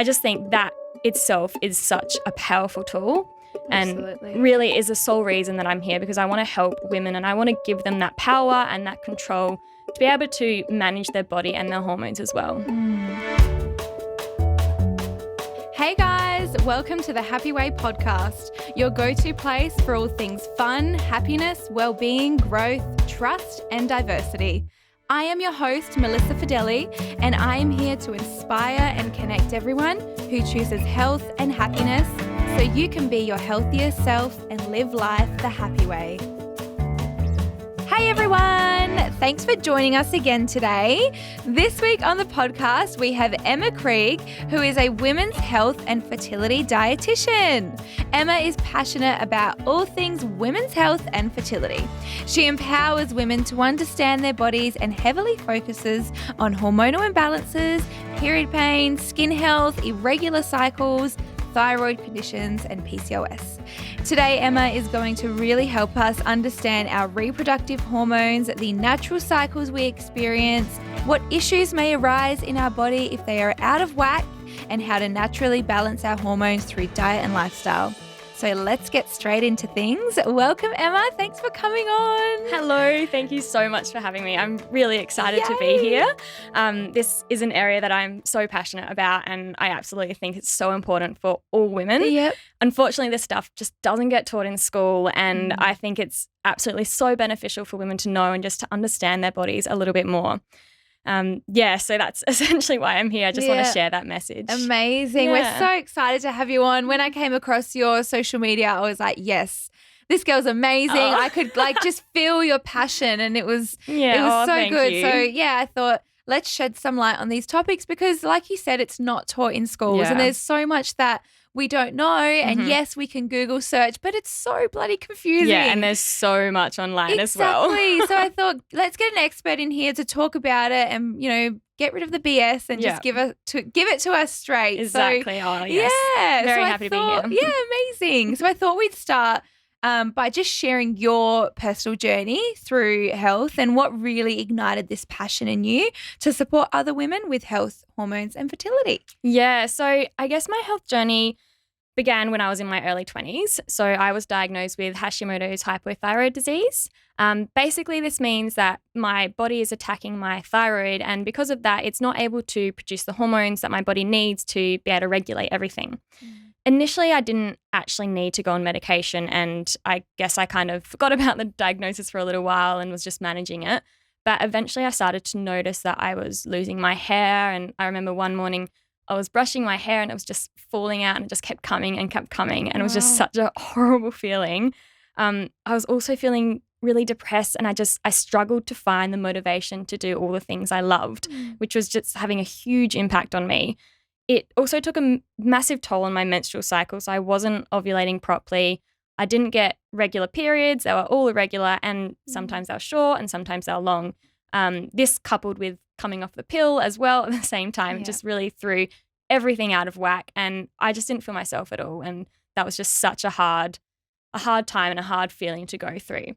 I just think that itself is such a powerful tool. Absolutely. And really is the sole reason that I'm here, because I want to help women and I want to give them that power and that control to be able to manage their body and their hormones as well. Hey guys, welcome to the Happy Way podcast, your go-to place for all things fun, happiness, well-being, growth, trust, and diversity. I am your host, Melissa Fideli, and I am here to inspire and connect everyone who chooses health and happiness so you can be your healthiest self and live life the happy way. Hey everyone, thanks for joining us again today. This week on the podcast, we have Emma Krieg, who is a women's health and fertility dietitian. Emma is passionate about all things women's health and fertility. She empowers women to understand their bodies and heavily focuses on hormonal imbalances, period pain, skin health, irregular cycles, thyroid conditions, and PCOS. Today, Emma is going to really help us understand our reproductive hormones, the natural cycles we experience, what issues may arise in our body if they are out of whack, and how to naturally balance our hormones through diet and lifestyle. So let's get straight into things. Welcome, Emma. Thanks for coming on. Hello. Thank you so much for having me. I'm really excited to be here. This is an area that I'm so passionate about, and I absolutely think it's so important for all women. Yep. Unfortunately, this stuff just doesn't get taught in school, and I think it's absolutely so beneficial for women to know and just to understand their bodies a little bit more. So that's essentially why I'm here. I just want to share that message. Amazing. We're so excited to have you on. When I came across your social media, I was like, yes, this girl's amazing. I could just feel your passion, and it was so good. You. So I thought, let's shed some light on these topics because, like you said, it's not taught in schools, and there's so much that we don't know. And yes, we can Google search, but it's so bloody confusing. Yeah, and there's so much online as well. Exactly. So I thought, let's get an expert in here to talk about it and, get rid of the BS and just give it to us straight. Exactly. So, Very happy to be here. Yeah, amazing. So I thought we'd start by just sharing your personal journey through health and what really ignited this passion in you to support other women with health, hormones, and fertility. Yeah, so I guess my health journey began when I was in my early 20s. So I was diagnosed with Hashimoto's hypothyroid disease. Basically, this means that my body is attacking my thyroid, and because of that, it's not able to produce the hormones that my body needs to be able to regulate everything. Initially, I didn't actually need to go on medication, and I guess I kind of forgot about the diagnosis for a little while and was just managing it. But eventually I started to notice that I was losing my hair, and I remember one morning I was brushing my hair and it was just falling out and it just kept coming, and it was just such a horrible feeling. I was also feeling really depressed, and I struggled to find the motivation to do all the things I loved, which was just having a huge impact on me. It also took a massive toll on my menstrual cycle, so I wasn't ovulating properly. I didn't get regular periods. They were all irregular, and sometimes they were short and sometimes they were long. This coupled with coming off the pill as well at the same time just really threw everything out of whack, and I just didn't feel myself at all, and that was just such a hard time and a hard feeling to go through.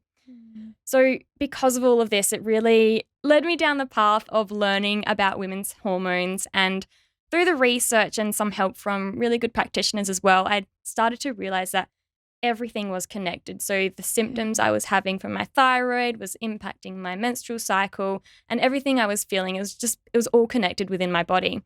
So because of all of this, it really led me down the path of learning about women's hormones, and through the research and some help from really good practitioners as well, I started to realize that everything was connected. So the symptoms I was having from my thyroid was impacting my menstrual cycle, and everything I was feeling, it was all connected within my body.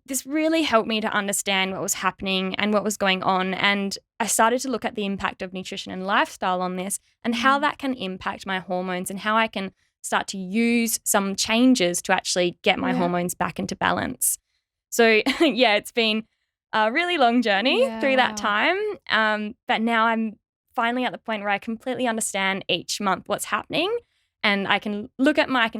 This really helped me to understand what was happening and what was going on, and I started to look at the impact of nutrition and lifestyle on this and how that can impact my hormones and how I can start to use some changes to actually get my hormones back into balance. So it's been a really long journey through that time, but now I'm finally at the point where I completely understand each month what's happening, and I can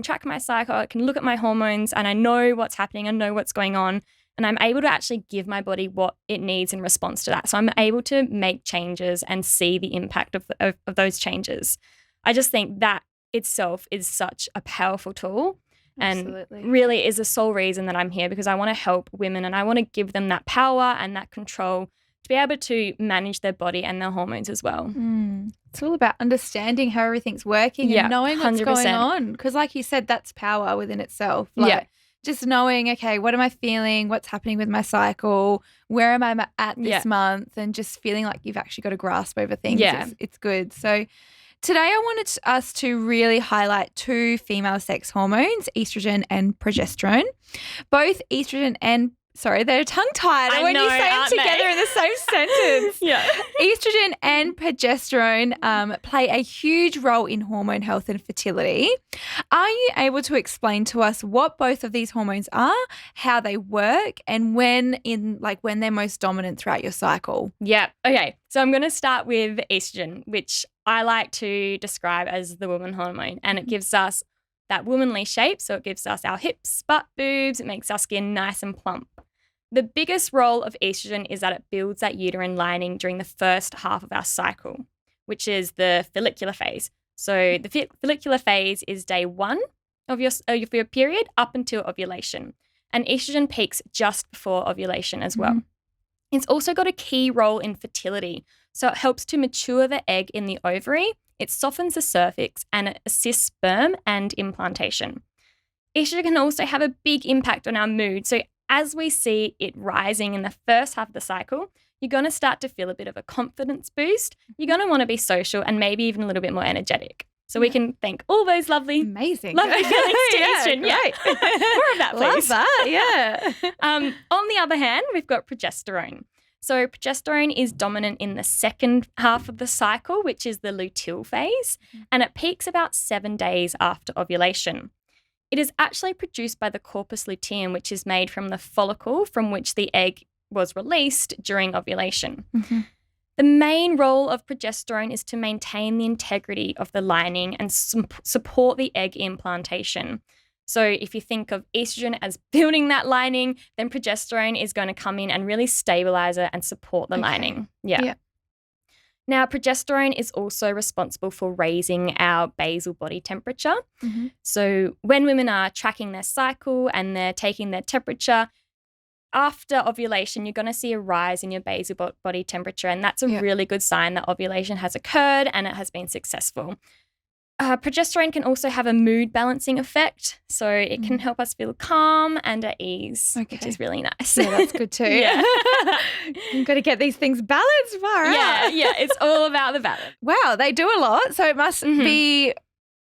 track my cycle, I can look at my hormones, and I know what's happening, I know what's going on, and I'm able to actually give my body what it needs in response to that. So I'm able to make changes and see the impact of those changes. I just think that itself is such a powerful tool. Absolutely. And really is the sole reason that I'm here, because I want to help women and I want to give them that power and that control to be able to manage their body and their hormones as well. It's all about understanding how everything's working and knowing what's 100%. going on. Because like you said, that's power within itself. just knowing, okay, what am I feeling? What's happening with my cycle? Where am I at this month? And just feeling like you've actually got a grasp over things. Yeah. It's good. So today I wanted us to really highlight two female sex hormones, estrogen and progesterone. Both estrogen and they're tongue-tied when you say them together in the same sentence. Yeah. Estrogen and progesterone play a huge role in hormone health and fertility. Are you able to explain to us what both of these hormones are, how they work, and when they're most dominant throughout your cycle? Yeah. Okay. So I'm going to start with estrogen, which I like to describe as the woman hormone, and it gives us that womanly shape. So it gives us our hips, butt, boobs. It makes our skin nice and plump. The biggest role of estrogen is that it builds that uterine lining during the first half of our cycle, which is the follicular phase. So the follicular phase is day 1 of your period up until ovulation. And estrogen peaks just before ovulation as well. It's also got a key role in fertility. So it helps to mature the egg in the ovary, it softens the cervix, and it assists sperm and implantation. Estrogen can also have a big impact on our mood. So as we see it rising in the first half of the cycle, you're going to start to feel a bit of a confidence boost. You're going to want to be social and maybe even a little bit more energetic. So we can thank all those lovely feelings to estrogen. Yeah. More of that, please. Love that, yeah. On the other hand, we've got progesterone. So progesterone is dominant in the second half of the cycle, which is the luteal phase, and it peaks about 7 days after ovulation. It is actually produced by the corpus luteum, which is made from the follicle from which the egg was released during ovulation. The main role of progesterone is to maintain the integrity of the lining and support the egg implantation. So if you think of estrogen as building that lining, then progesterone is going to come in and really stabilize it and support the lining. Yeah. Now, progesterone is also responsible for raising our basal body temperature. So when women are tracking their cycle and they're taking their temperature, after ovulation, you're going to see a rise in your basal body temperature, and that's a really good sign that ovulation has occurred and it has been successful. Progesterone can also have a mood balancing effect, so it can help us feel calm and at ease, which is really nice. Yeah, that's good too. You've got to get these things balanced, far out. Yeah, it's all about the balance. Wow, they do a lot, so it must be,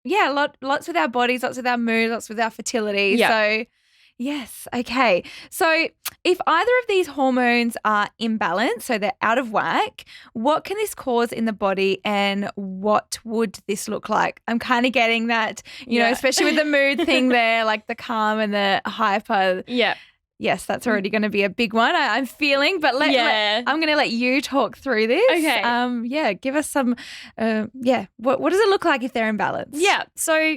lots with our bodies, lots with our mood, lots with our fertility. So yes, okay. So if either of these hormones are imbalanced, so they're out of whack, what can this cause in the body and what would this look like? I'm kind of getting that, you know, especially with the mood thing there, like the calm and the hyper. Yeah. Yes, that's already going to be a big one, I'm feeling, but I'm going to let you talk through this. Okay. Give us some, what does it look like if they're imbalanced? Yeah, so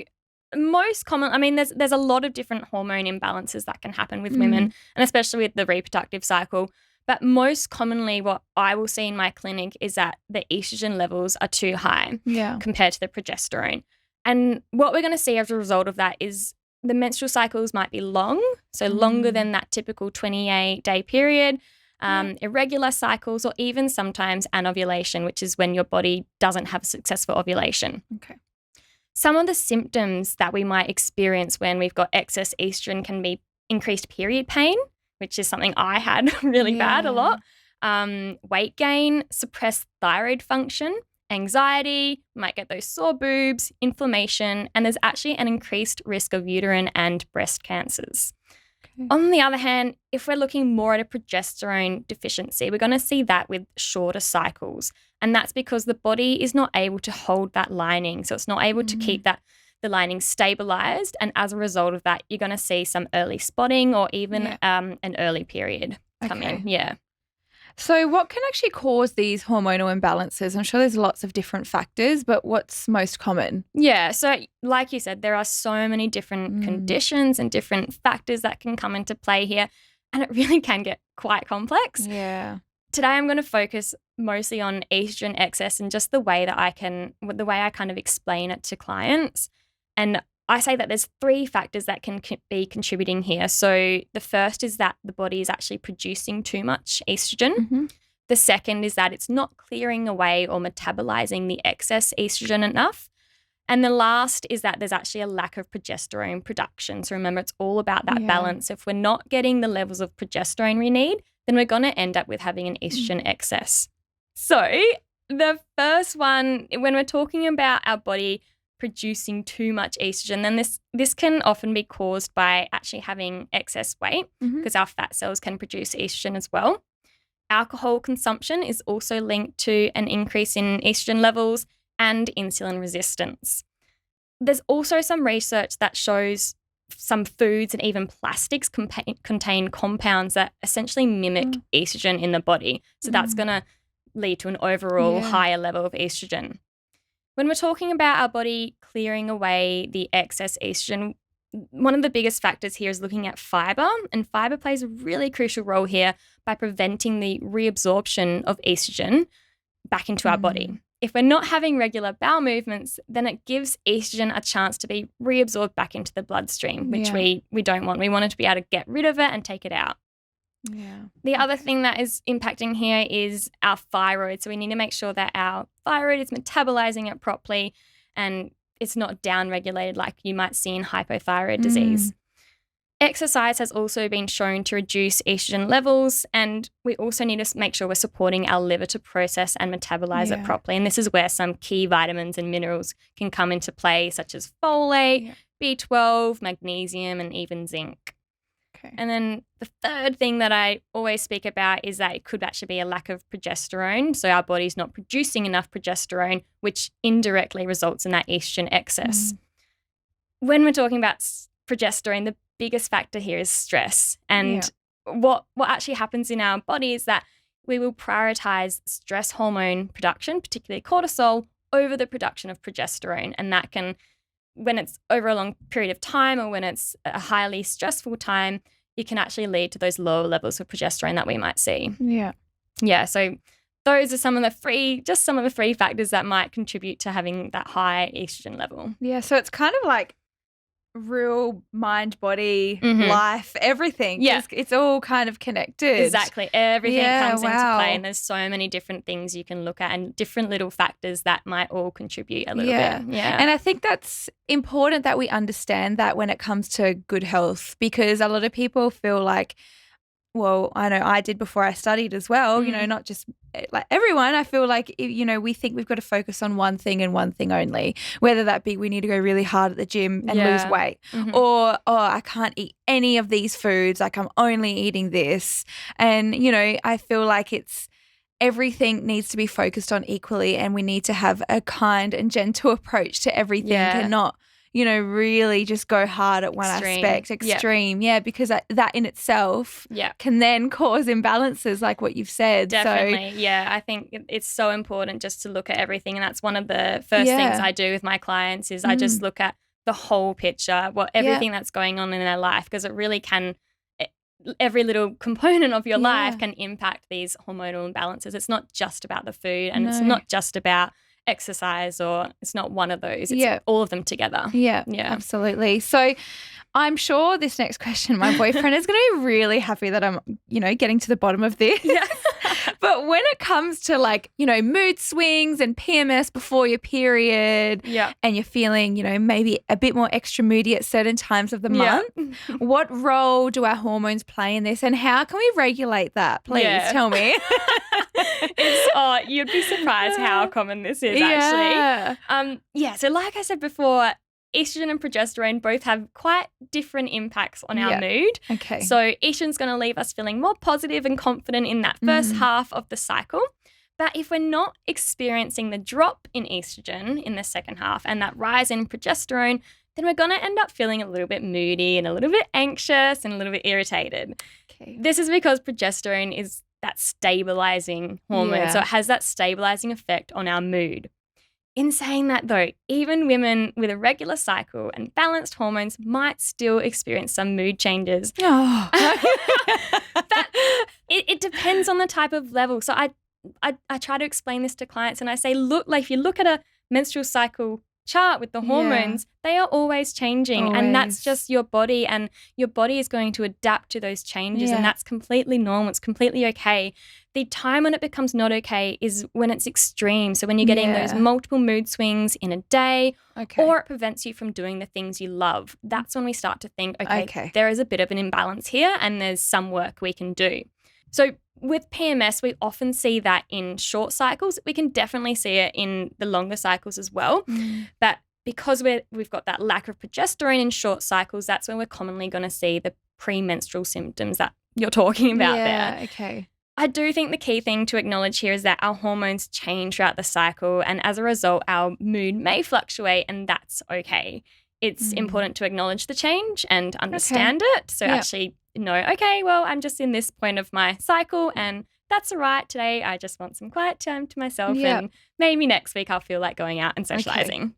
most common, I mean, there's a lot of different hormone imbalances that can happen with women, and especially with the reproductive cycle. But most commonly what I will see in my clinic is that the estrogen levels are too high compared to the progesterone. And what we're going to see as a result of that is the menstrual cycles might be long, so longer than that typical 28-day period, irregular cycles, or even sometimes anovulation, which is when your body doesn't have successful ovulation. Okay. Some of the symptoms that we might experience when we've got excess estrogen can be increased period pain, which is something I had really bad a lot, weight gain, suppressed thyroid function, anxiety, might get those sore boobs, inflammation, and there's actually an increased risk of uterine and breast cancers. On the other hand, if we're looking more at a progesterone deficiency, we're going to see that with shorter cycles. And that's because the body is not able to hold that lining. So it's not able to keep the lining stabilized. And as a result of that, you're going to see some early spotting or even an early period come in. Yeah. So what can actually cause these hormonal imbalances? I'm sure there's lots of different factors, but what's most common? Yeah, so like you said, there are so many different conditions and different factors that can come into play here, and it really can get quite complex. Yeah. Today I'm going to focus mostly on estrogen excess and just the way I kind of explain it to clients. And I say that there's 3 factors that can be contributing here. So the first is that the body is actually producing too much estrogen. The second is that it's not clearing away or metabolizing the excess estrogen enough. And the last is that there's actually a lack of progesterone production. So remember, it's all about that balance. If we're not getting the levels of progesterone we need, then we're going to end up with having an estrogen excess. So the first one, when we're talking about our body producing too much estrogen, then this can often be caused by actually having excess weight because our fat cells can produce estrogen as well. Alcohol consumption is also linked to an increase in estrogen levels and insulin resistance. There's also some research that shows some foods and even plastics contain compounds that essentially mimic estrogen in the body. So that's going to lead to an overall higher level of estrogen. When we're talking about our body clearing away the excess estrogen, one of the biggest factors here is looking at fiber, and fiber plays a really crucial role here by preventing the reabsorption of estrogen back into our body. If we're not having regular bowel movements, then it gives estrogen a chance to be reabsorbed back into the bloodstream, which we don't want. We want it to be able to get rid of it and take it out. The other thing that is impacting here is our thyroid. So we need to make sure that our thyroid is metabolizing it properly and it's not down-regulated like you might see in hypothyroid disease. Exercise has also been shown to reduce estrogen levels, and we also need to make sure we're supporting our liver to process and metabolize it properly. And this is where some key vitamins and minerals can come into play, such as folate, B12, magnesium, and even zinc. And then the third thing that I always speak about is that it could actually be a lack of progesterone. So our body's not producing enough progesterone, which indirectly results in that estrogen excess. When we're talking about progesterone, the biggest factor here is stress. And what actually happens in our body is that we will prioritize stress hormone production, particularly cortisol, over the production of progesterone. And that can, when it's over a long period of time or when it's a highly stressful time, it can actually lead to those lower levels of progesterone that we might see. So those are some of the three factors that might contribute to having that high estrogen level. So it's kind of like real mind, body, life, everything. It's all kind of connected. Exactly. Everything comes into play, and there's so many different things you can look at and different little factors that might all contribute a little bit. And I think that's important that we understand that when it comes to good health, because a lot of people feel like, well, I know I did before I studied as well, you know, not just like everyone. I feel like, you know, we think we've got to focus on one thing and one thing only, whether that be we need to go really hard at the gym and lose weight or, I can't eat any of these foods, like I'm only eating this. And, you know, I feel like everything needs to be focused on equally, and we need to have a kind and gentle approach to everything and not, you know, really just go hard at one aspect, extreme. Because that in itself can then cause imbalances like what you've said. Definitely. So, I think it's so important just to look at everything. And that's one of the first things I do with my clients is I just look at the whole picture, everything that's going on in their life, because it really can, every little component of your life can impact these hormonal imbalances. It's not just about the food, and it's not just about exercise, or it's not one of those. It's all of them together. Yeah, absolutely. So I'm sure this next question, my boyfriend is going to be really happy that I'm, you know, getting to the bottom of this. But when it comes to, like, you know, mood swings and PMS before your period and you're feeling, you know, maybe a bit more extra moody at certain times of the month, what role do our hormones play in this, and how can we regulate that? Please tell me. You'd be surprised how common this is actually. So like I said before, estrogen and progesterone both have quite different impacts on our mood. So estrogen's going to leave us feeling more positive and confident in that first half of the cycle. But if we're not experiencing the drop in estrogen in the second half and that rise in progesterone, then we're going to end up feeling a little bit moody and a little bit anxious and a little bit irritated. This is because progesterone is that stabilizing hormone. So it has that stabilizing effect on our mood. In saying that, though, even women with a regular cycle and balanced hormones might still experience some mood changes. It depends on the type of level. So I try to explain this to clients, and I say, look, like if you look at a menstrual cycle chart with the hormones, they are always changing. And that's Always. just your body, and your body is going to adapt to those changes. Yeah. And that's completely normal. It's completely okay. The time when it becomes not okay is when it's extreme. So when you're getting those multiple mood swings in a day, or it prevents you from doing the things you love, that's when we start to think, okay, there is a bit of an imbalance here and there's some work we can do. So with PMS, we often see that in short cycles. We can definitely see it in the longer cycles as well. But because we've got that lack of progesterone in short cycles, that's when we're commonly going to see the premenstrual symptoms that you're talking about there. Okay. I do think the key thing to acknowledge here is that our hormones change throughout the cycle, and as a result, our mood may fluctuate, and that's okay. It's important to acknowledge the change and understand it. So actually know, okay, well, I'm just in this point of my cycle and that's all right. Today, I just want some quiet time to myself and maybe next week I'll feel like going out and socializing.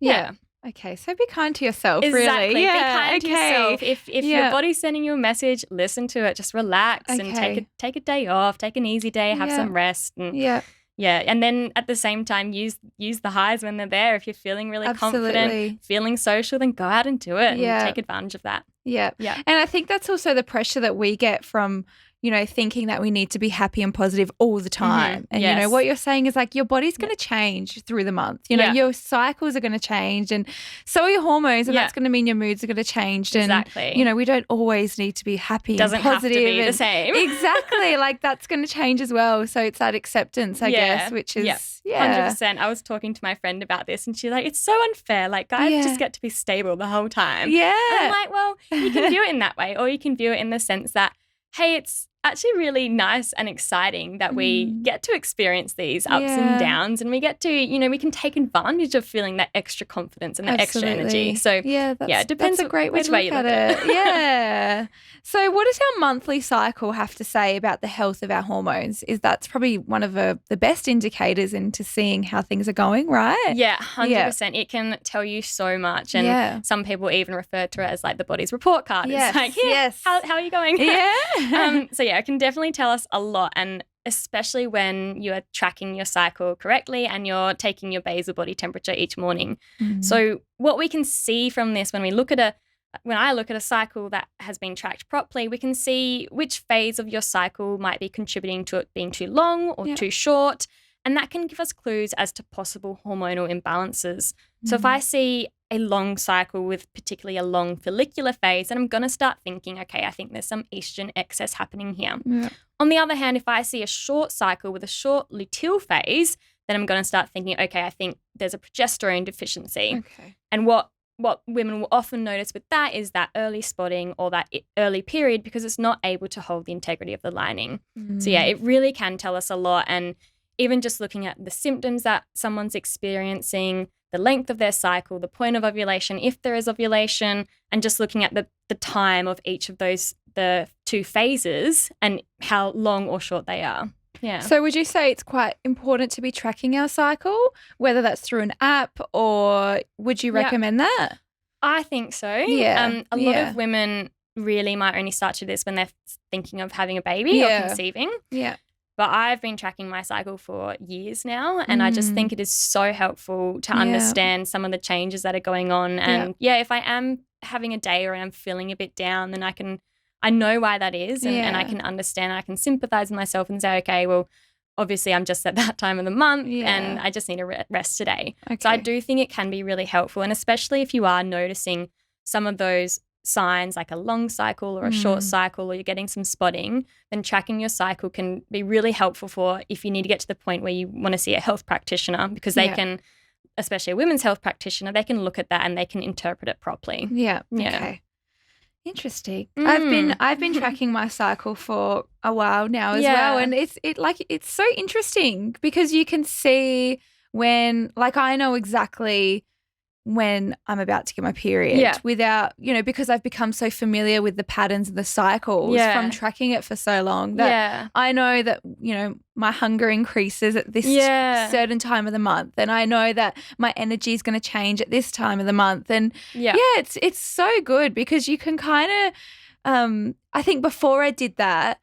Okay, so be kind to yourself, exactly. really. Be kind to yourself. If your body's sending you a message, listen to it. Just relax and take a day off, take an easy day, have some rest. And and then at the same time, use the highs when they're there. If you're feeling really confident, feeling social, then go out and do it and take advantage of that. Yeah. And I think that's also the pressure that we get from, you know, thinking that we need to be happy and positive all the time. And, you know, what you're saying is like your body's going to change through the month. You know, your cycles are going to change and so are your hormones, and that's going to mean your moods are going to change. And, you know, we don't always need to be happy and positive. Doesn't have to be the same. Exactly. Like that's going to change as well. So it's that acceptance, I guess, which is, 100%. I was talking to my friend about this and she's like, it's so unfair. Like guys just get to be stable the whole time. Yeah. And I'm like, well, you can view it in that way, or you can view it in the sense that, hey, it's actually really nice and exciting that we get to experience these ups and downs, and we get to, you know, we can take advantage of feeling that extra confidence and that extra energy. So it depends. That's a great way which to way look you look at at it. Yeah. So what does our monthly cycle have to say about the health of our hormones? That's probably one of the best indicators into seeing how things are going, right? Yeah, 100%. It can tell you so much. And some people even refer to it as like the body's report card. It's like, how are you going? Yeah. So it can definitely tell us a lot, and especially when you are tracking your cycle correctly and you're taking your basal body temperature each morning. So what we can see from this when I look at a cycle that has been tracked properly, we can see which phase of your cycle might be contributing to it being too long or too short, and that can give us clues as to possible hormonal imbalances. So if I see a long cycle with particularly a long follicular phase, then I'm going to start thinking, okay, I think there's some estrogen excess happening here. On the other hand, if I see a short cycle with a short luteal phase, then I'm going to start thinking, okay, I think there's a progesterone deficiency. And what women will often notice with that is that early spotting or that early period, because it's not able to hold the integrity of the lining. So it really can tell us a lot. And even just looking at the symptoms that someone's experiencing, the length of their cycle, the point of ovulation, if there is ovulation, and just looking at the time of each of those, the two phases, and how long or short they are. Yeah. So would you say it's quite important to be tracking our cycle, whether that's through an app, or would you recommend that? I think so. Yeah. A lot of women really might only start to this when they're thinking of having a baby or conceiving. Yeah. But I've been tracking my cycle for years now, and I just think it is so helpful to understand some of the changes that are going on. And if I am having a day or I'm feeling a bit down, then I know why that is, and I can understand, I can sympathize with myself and say, okay, well, obviously I'm just at that time of the month and I just need a rest today. So I do think it can be really helpful, and especially if you are noticing some of those signs like a long cycle or a short cycle, or you're getting some spotting, then tracking your cycle can be really helpful for if you need to get to the point where you want to see a health practitioner, because they can, especially a women's health practitioner, they can look at that and they can interpret it properly. Okay. Interesting. I've been tracking my cycle for a while now as well, and it's so interesting because you can see when, like, I know exactly when I'm about to get my period without, you know, because I've become so familiar with the patterns of the cycles from tracking it for so long that I know that, you know, my hunger increases at this certain time of the month, and I know that my energy is going to change at this time of the month. And it's so good because you can kind of I think before I did that,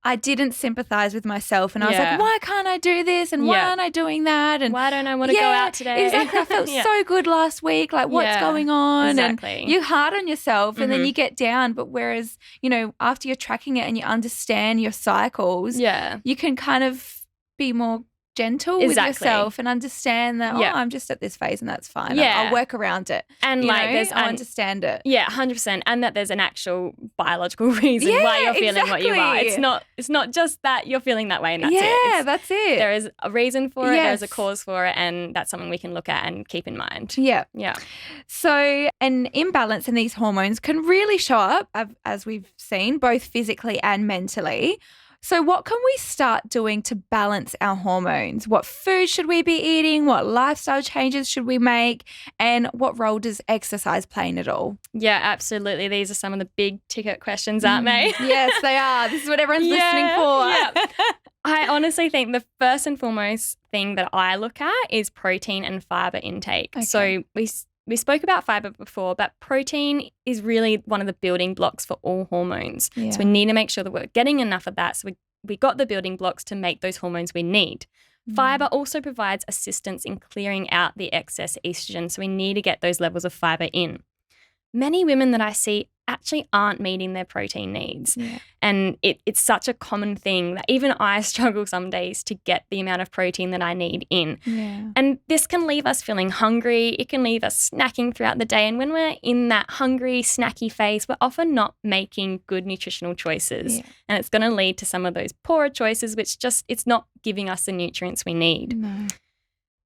I didn't sympathize with myself, and I was Yeah. like, why can't I do this? And why Yeah. aren't I doing that? And why don't I want to go out today? Exactly. I felt Yeah. so good last week. Like, what's Yeah, going on? exactly. And you're hard on yourself and then Mhm. you get down. But whereas, after you're tracking it and you understand your cycles, Yeah. you can kind of be more gentle Exactly. with yourself and understand that, Yeah. I'm just at this phase and that's fine. Yeah. I'll work around it. And I understand it. Yeah, 100%. And that there's an actual biological reason why you're feeling what you are. exactly. It's not just that you're feeling that way and that's Yeah, it. that's it. There is a reason for it, there's a Yes. cause for it, and that's something we can look at and keep in mind. Yeah. Yeah. So an imbalance in these hormones can really show up, as we've seen, both physically and mentally. So what can we start doing to balance our hormones? What food should we be eating? What lifestyle changes should we make? And what role does exercise play in it all? Yeah, absolutely. These are some of the big ticket questions, aren't they? Yes, they are. This is what everyone's listening for. Yeah. I honestly think the first and foremost thing that I look at is protein and fiber intake. Okay. So we spoke about fiber before, but protein is really one of the building blocks for all hormones. Yeah. So we need to make sure that we're getting enough of that. So we got the building blocks to make those hormones we need. Fiber also provides assistance in clearing out the excess estrogen. So we need to get those levels of fiber in. Many women that I see actually aren't meeting their protein needs. Yeah. And it's such a common thing that even I struggle some days to get the amount of protein that I need in. Yeah. And this can leave us feeling hungry. It can leave us snacking throughout the day. And when we're in that hungry, snacky phase, we're often not making good nutritional choices. Yeah. And it's going to lead to some of those poorer choices, which it's not giving us the nutrients we need. No.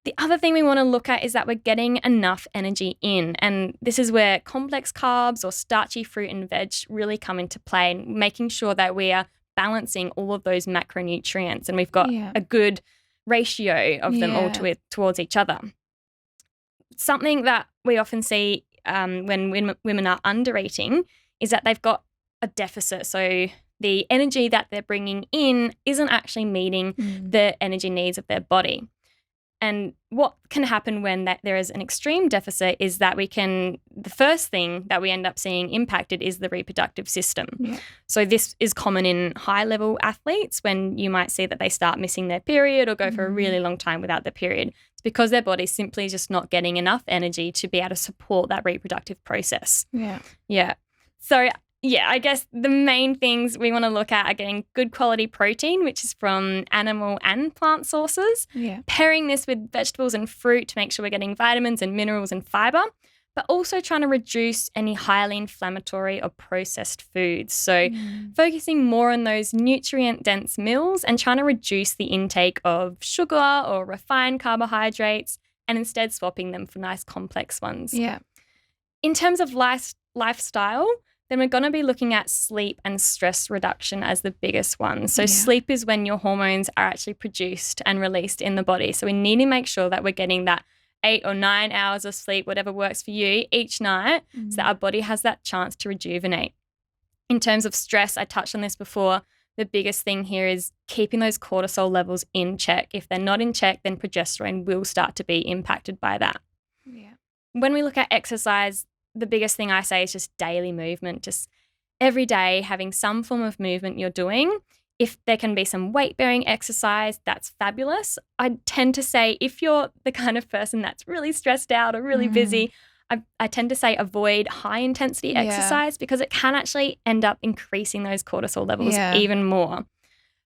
The other thing we want to look at is that we're getting enough energy in. And this is where complex carbs or starchy fruit and veg really come into play, and making sure that we are balancing all of those macronutrients and we've got a good ratio of them all towards each other. Something that we often see when women are under eating is that they've got a deficit. So the energy that they're bringing in isn't actually meeting the energy needs of their body. And what can happen when there is an extreme deficit is that the first thing that we end up seeing impacted is the reproductive system. Yeah. So this is common in high-level athletes when you might see that they start missing their period or go for a really long time without their period. It's because their body's simply just not getting enough energy to be able to support that reproductive process. Yeah. Yeah. So I guess the main things we want to look at are getting good quality protein, which is from animal and plant sources. Yeah. Pairing this with vegetables and fruit to make sure we're getting vitamins and minerals and fiber, but also trying to reduce any highly inflammatory or processed foods. So focusing more on those nutrient-dense meals and trying to reduce the intake of sugar or refined carbohydrates and instead swapping them for nice complex ones. Yeah. In terms of lifestyle, then we're going to be looking at sleep and stress reduction as the biggest one. So sleep is when your hormones are actually produced and released in the body. So we need to make sure that we're getting that 8 or 9 hours of sleep, whatever works for you, each night, so that our body has that chance to rejuvenate. In terms of stress, I touched on this before, the biggest thing here is keeping those cortisol levels in check. If they're not in check, then progesterone will start to be impacted by that. Yeah. When we look at exercise, the biggest thing I say is just daily movement, just every day having some form of movement you're doing. If there can be some weight-bearing exercise, that's fabulous. I tend to say if you're the kind of person that's really stressed out or really busy, I tend to say avoid high-intensity exercise because it can actually end up increasing those cortisol levels even more.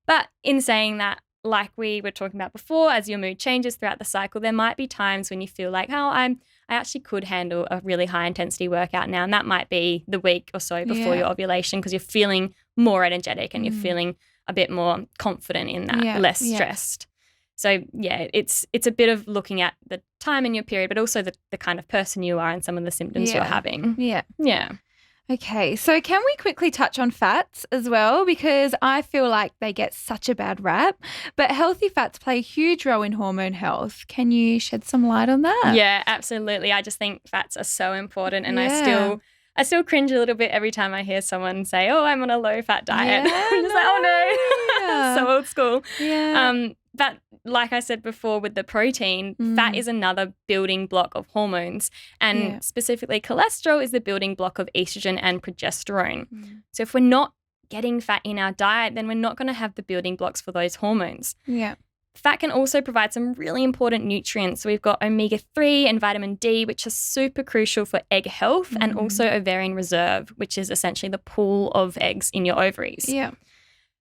But in saying that, like we were talking about before, as your mood changes throughout the cycle, there might be times when you feel like, I actually could handle a really high-intensity workout now, and that might be the week or so before your ovulation because you're feeling more energetic and you're feeling a bit more confident in that, less stressed. So, it's a bit of looking at the time in your period, but also the kind of person you are and some of the symptoms you're having. Yeah. Yeah. Okay, so can we quickly touch on fats as well? Because I feel like they get such a bad rap, but healthy fats play a huge role in hormone health. Can you shed some light on that? Yeah, absolutely. I just think fats are so important, and I still cringe a little bit every time I hear someone say, I'm on a low-fat diet. I'm just like, oh, no. So old school. Yeah. But like I said before with the protein, fat is another building block of hormones, and specifically cholesterol is the building block of estrogen and progesterone. So if we're not getting fat in our diet, then we're not going to have the building blocks for those hormones. Yeah. Fat can also provide some really important nutrients. So we've got omega-3 and vitamin D, which are super crucial for egg health, and also ovarian reserve, which is essentially the pool of eggs in your ovaries. Yeah.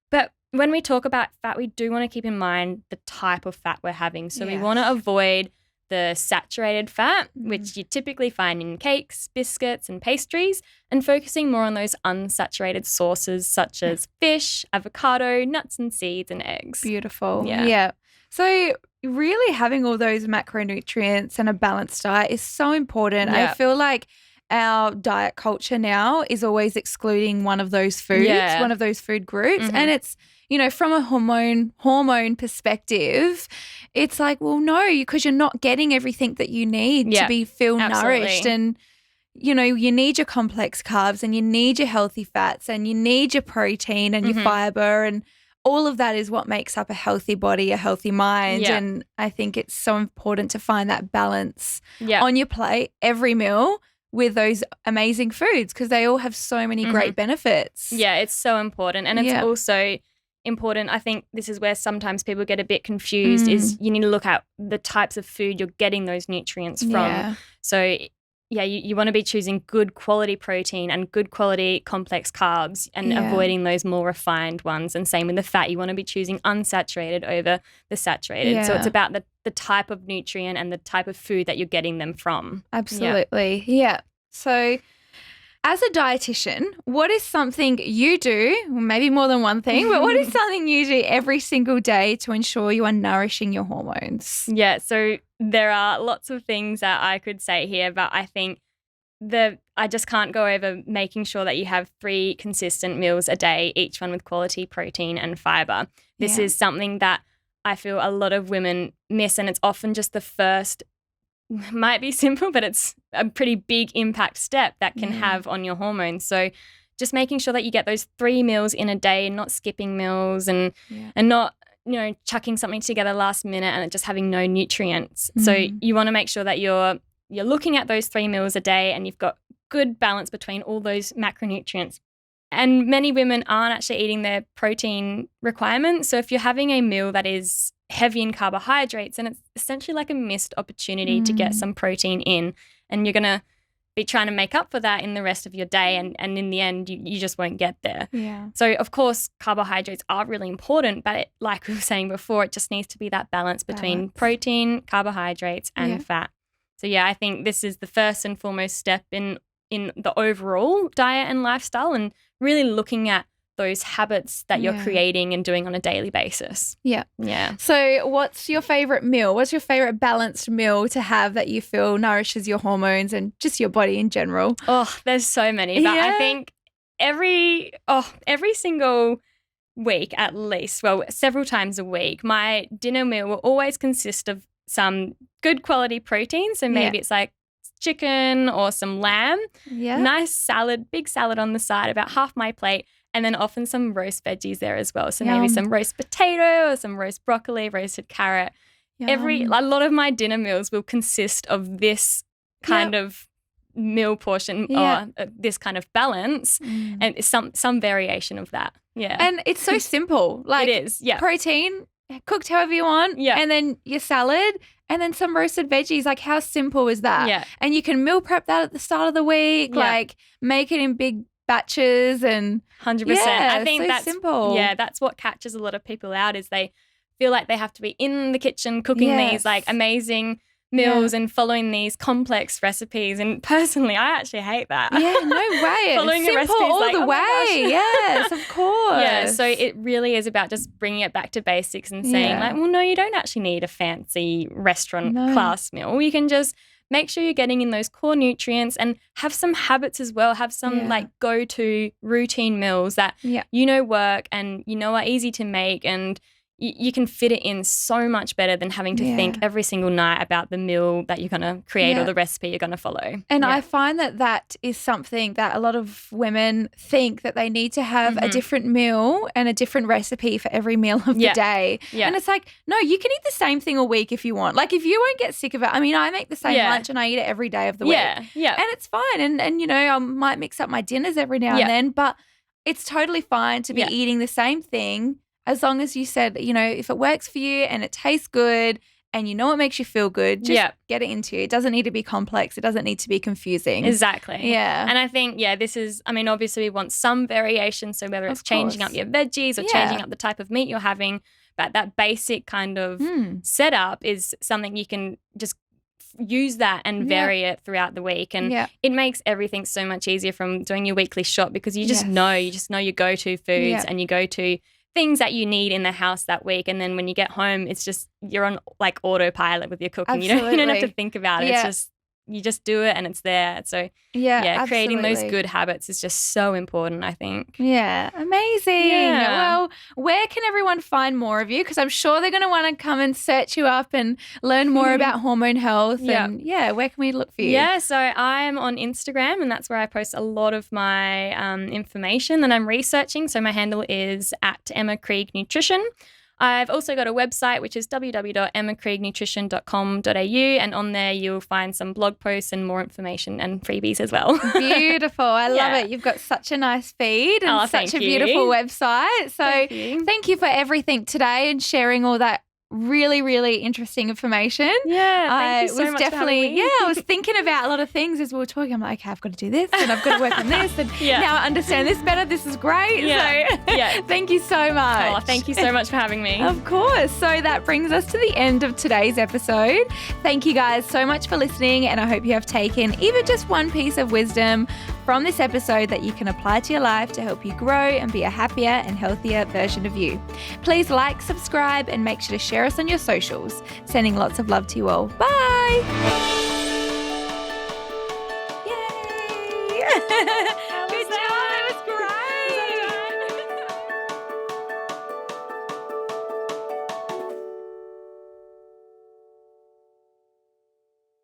But when we talk about fat, we do want to keep in mind the type of fat we're having. So we want to avoid the saturated fat, which you typically find in cakes, biscuits, and pastries, and focusing more on those unsaturated sources such as fish, avocado, nuts and seeds, and eggs. Beautiful. Yeah. So really having all those macronutrients and a balanced diet is so important. I feel like our diet culture now is always excluding one of those foods, one of those food groups. And it's, you know, from a hormone perspective, it's like, well, no, because you're not getting everything that you need to feel nourished. And, you know, you need your complex carbs and you need your healthy fats and you need your protein and your fiber, and all of that is what makes up a healthy body, a healthy mind. And I think it's so important to find that balance on your plate every meal with those amazing foods, because they all have so many great benefits. Yeah, it's so important. And it's also important, I think this is where sometimes people get a bit confused, is you need to look at the types of food you're getting those nutrients from. So you want to be choosing good quality protein and good quality complex carbs and avoiding those more refined ones. And same with the fat, you want to be choosing unsaturated over the saturated. So it's about the type of nutrient and the type of food that you're getting them from. Absolutely. Yeah. So as a dietitian, what is something you do, well, maybe more than one thing, but what is something you do every single day to ensure you are nourishing your hormones? Yeah, so there are lots of things that I could say here, but I think I just can't go over making sure that you have 3 consistent meals a day, each one with quality protein and fiber. This is something that I feel a lot of women miss, and it's often just the first, might be simple, but it's a pretty big impact step that can have on your hormones. So just making sure that you get those 3 meals in a day, not skipping meals and not, you know, chucking something together last minute and just having no nutrients. So you want to make sure that you're looking at those 3 meals a day and you've got good balance between all those macronutrients. And many women aren't actually eating their protein requirements. So if you're having a meal that is heavy in carbohydrates, and it's essentially like a missed opportunity to get some protein in, and you're going to be trying to make up for that in the rest of your day, and in the end you just won't get there. So of course carbohydrates are really important, but like we were saying before, it just needs to be that balance between protein, carbohydrates and fat. So I think this is the first and foremost step in the overall diet and lifestyle, and really looking at those habits that you're creating and doing on a daily basis. Yeah. So what's your favorite meal? What's your favorite balanced meal to have that you feel nourishes your hormones and just your body in general? Oh, there's so many. But I think every single week at least, well, several times a week, my dinner meal will always consist of some good quality protein. So maybe it's like chicken or some lamb. Nice salad, big salad on the side, about half my plate. And then often some roast veggies there as well. So maybe some roast potato or some roast broccoli, roasted carrot. A lot of my dinner meals will consist of this kind of meal portion or this kind of balance and some variation of that. And it's so simple. Like it is. Protein, cooked however you want. And then your salad and then some roasted veggies. Like how simple is that? And you can meal prep that at the start of the week. Like make it in big batches and 100%. I think so that's simple. That's what catches a lot of people out, is they feel like they have to be in the kitchen cooking these like amazing meals and following these complex recipes. And personally, I actually hate that. No way. Following it's a recipe all like, the way. Yes, of course. So it really is about just bringing it back to basics and saying like, well, no, you don't actually need a fancy restaurant class meal. You can just make sure you're getting in those core nutrients and have some habits as well. Have some like go-to routine meals that you know work and you know are easy to make, and you can fit it in so much better than having to think every single night about the meal that you're going to create or the recipe you're going to follow. And I find that is something that a lot of women think, that they need to have a different meal and a different recipe for every meal of the day. And it's like, no, you can eat the same thing a week if you want. Like if you won't get sick of it. I mean, I make the same lunch and I eat it every day of the week. And it's fine. And you know, I might mix up my dinners every now and then, but it's totally fine to be eating the same thing as long as you said, you know, if it works for you and it tastes good and you know it makes you feel good, just get it into you. It doesn't need to be complex. It doesn't need to be confusing. Exactly. Yeah. And I think, this is, I mean, obviously we want some variation. So whether it's changing up your veggies or changing up the type of meat you're having, but that basic kind of setup is something you can just use that and vary it throughout the week. And it makes everything so much easier from doing your weekly shop because you just know your go-to foods and you go to things that you need in the house that week. And then when you get home, it's just you're on like autopilot with your cooking. You don't have to think about it. It's just you just do it and it's there. So creating those good habits is just so important, I think. Yeah, amazing. Yeah. Well, where can everyone find more of you? Because I'm sure they're going to want to come and search you up and learn more about hormone health. And where can we look for you? Yeah, so I'm on Instagram and that's where I post a lot of my information that I'm researching. So my handle is at Emma Krieg Nutrition. I've also got a website, which is www.emmakriegnutrition.com.au, and on there you'll find some blog posts and more information and freebies as well. Beautiful. I love it. You've got such a nice feed and such a beautiful website. So thank you for everything today and sharing all that really, really interesting information. Yeah, thank you so much for having me. I was thinking about a lot of things as we were talking. I'm like, okay, I've got to do this and I've got to work on this and now I understand this better. This is great. So thank you so much. Oh, thank you so much for having me. Of course. So that brings us to the end of today's episode. Thank you guys so much for listening, and I hope you have taken even just one piece of wisdom from this episode that you can apply to your life to help you grow and be a happier and healthier version of you. Please like, subscribe, and make sure to share us on your socials. Sending lots of love to you all. Bye.